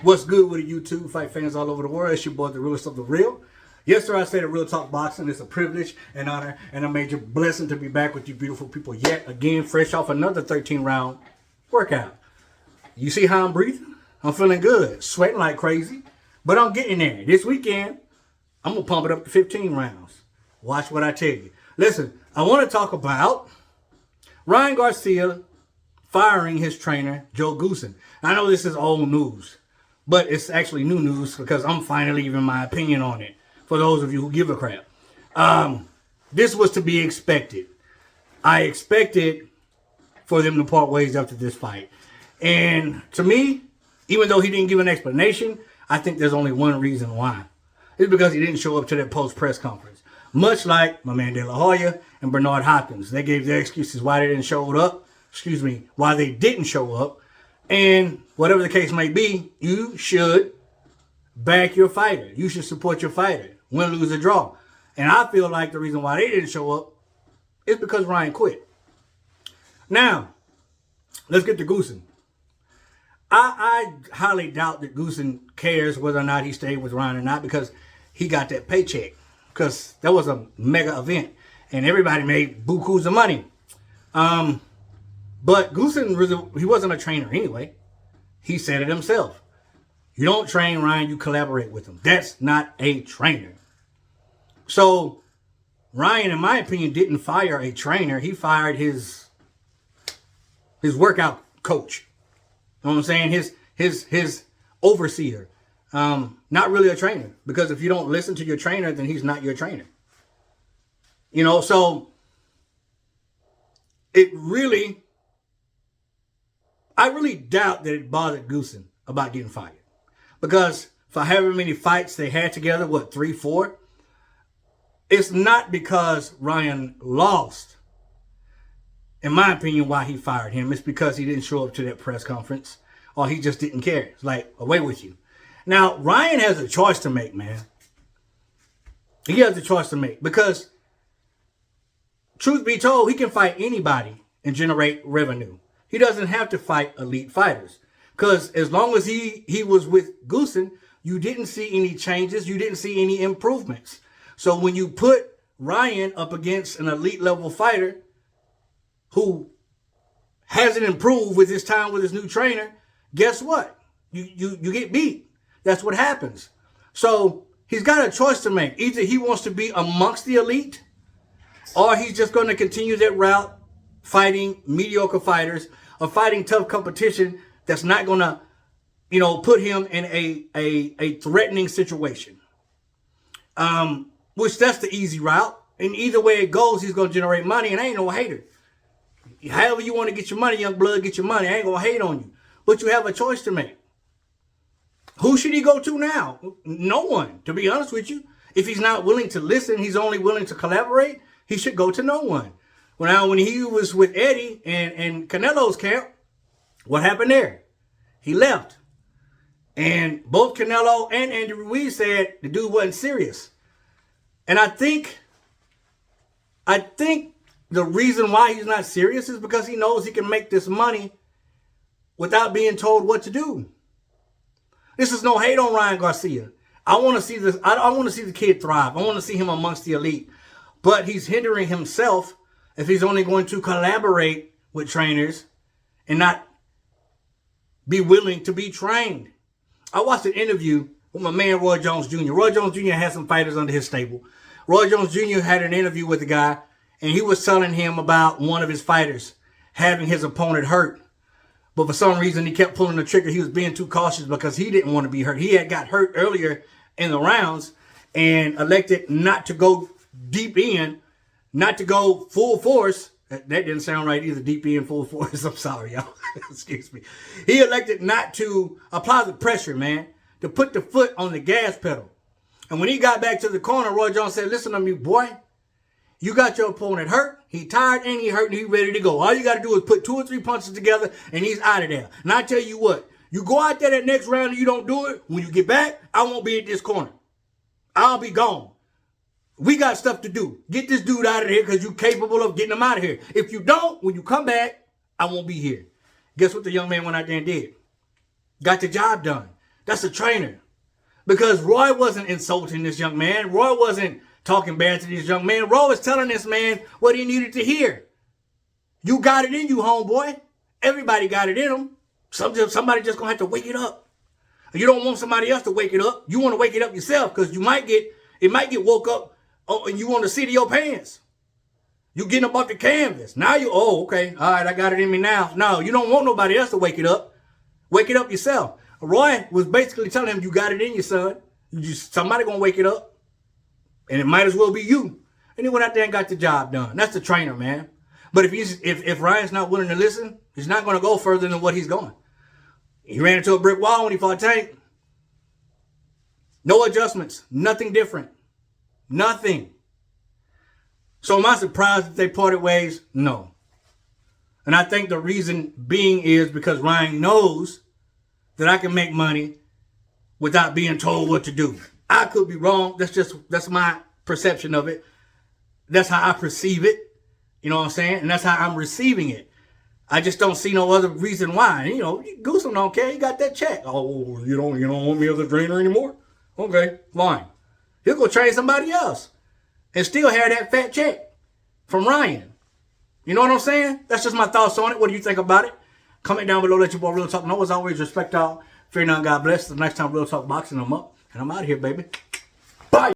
What's good with the YouTube fight fans all over the world? It's your boy, the realest of the real. Yes, sir, I say the Real Talk Boxing. It's a privilege and honor and a major blessing to be back with you beautiful people yet again, fresh off another 13-round workout. You see how I'm breathing? I'm feeling good, sweating like crazy, but I'm getting there. This weekend, I'm going to pump it up to 15 rounds. Watch what I tell you. Listen, I want to talk about Ryan Garcia firing his trainer, Joe Goossen. I know this is old news, but it's actually new news because I'm finally giving my opinion on it for those of you who give a crap. This was to be expected. I expected for them to part ways after this fight. And to me, even though he didn't give an explanation, I think there's only one reason why. It's because he didn't show up to that post-press conference. Much like my man De La Hoya and Bernard Hopkins. They gave their excuses why they didn't show up. Why they didn't show up. And whatever the case may be, you should back your fighter. You should support your fighter. Win, lose, or draw. And I feel like the reason why they didn't show up is because Ryan quit. Now, let's get to Goossen. I highly doubt that Goossen cares whether or not he stayed with Ryan or not because he got that paycheck. Because that was a mega event. And everybody made bukus of money. But Goossen, he wasn't a trainer anyway. He said it himself. You don't train Ryan, you collaborate with him. That's not a trainer. So, Ryan, in my opinion, didn't fire a trainer. He fired his workout coach. You know what I'm saying? His overseer. Not really a trainer. Because if you don't listen to your trainer, then he's not your trainer. You know, so I really doubt that it bothered Goossen about getting fired. Because for however many fights they had together, 3, 4? It's not because Ryan lost, in my opinion, why he fired him. It's because he didn't show up to that press conference or he just didn't care. It's like, away with you. Now, Ryan has a choice to make, man. He has a choice to make because, truth be told, he can fight anybody and generate revenue. He doesn't have to fight elite fighters. Because as long as he was with Goossen, you didn't see any changes. You didn't see any improvements. So when you put Ryan up against an elite level fighter who hasn't improved with his time with his new trainer, guess what? You get beat. That's what happens. So he's got a choice to make. Either he wants to be amongst the elite or he's just going to continue that route fighting mediocre fighters or fighting tough competition that's not going to, put him in a threatening situation. Which that's the easy route. And either way it goes, he's going to generate money and I ain't no hater. However you want to get your money, young blood, get your money. I ain't going to hate on you. But you have a choice to make. Who should he go to now? No one, to be honest with you. If he's not willing to listen, he's only willing to collaborate, he should go to no one. Well, now, when he was with Eddie and Canelo's camp, what happened there? He left. And both Canelo and Andy Ruiz said the dude wasn't serious. And I think the reason why he's not serious is because he knows he can make this money without being told what to do. This is no hate on Ryan Garcia. I want to see this. I want to see the kid thrive. I want to see him amongst the elite. But he's hindering himself if he's only going to collaborate with trainers and not be willing to be trained. I watched an interview with my man Roy Jones Jr. Roy Jones Jr. had some fighters under his stable. Roy Jones Jr. had an interview with the guy, and he was telling him about one of his fighters having his opponent hurt. But for some reason, he kept pulling the trigger. He was being too cautious because he didn't want to be hurt. He had got hurt earlier in the rounds and elected not to go deep in, not to go full force. That didn't sound right either, deep in, full force. I'm sorry, y'all. Excuse me. He elected not to apply the pressure, man, to put the foot on the gas pedal. And when he got back to the corner, Roy Jones said, listen to me, boy. You got your opponent hurt. He tired and he hurt and he ready to go. All you got to do is put 2 or 3 punches together and he's out of there. And I tell you what, you go out there that next round and you don't do it, when you get back, I won't be at this corner. I'll be gone. We got stuff to do. Get this dude out of here because you're capable of getting him out of here. If you don't, when you come back, I won't be here. Guess what the young man went out there and did? got the job done. That's a trainer. Because Roy wasn't insulting this young man. Roy wasn't talking bad to this young man. Roy was telling this man what he needed to hear. You got it in you, homeboy. Everybody got it in them. Somebody just going to have to wake it up. You don't want somebody else to wake it up. You want to wake it up yourself because it might get woke up and you want to seat of your pants. You getting up off the canvas. Now okay. All right, I got it in me now. No, you don't want nobody else to wake it up. Wake it up yourself. Roy was basically telling him, you got it in you, son. Somebody going to wake it up. And it might as well be you. And he went out there and got the job done. That's the trainer, man. But if Ryan's not willing to listen, he's not going to go further than what he's going. He ran into a brick wall when he fought Tank. No adjustments. Nothing different. Nothing. So am I surprised that they parted ways? No. And I think the reason being is because Ryan knows that I can make money without being told what to do. I could be wrong. That's my perception of it. That's how I perceive it. You know what I'm saying? And that's how I'm receiving it. I just don't see no other reason why. You know, Goossen don't care. He got that check. Oh, you don't want me as a trainer anymore? Okay, fine. He'll go train somebody else and still have that fat check from Ryan. You know what I'm saying? That's just my thoughts on it. What do you think about it? Comment down below. Let your boy Real Talk know. As always, respect all. Fear none, God bless. The next time Real Talk Boxing, I'm up. And I'm out of here, baby.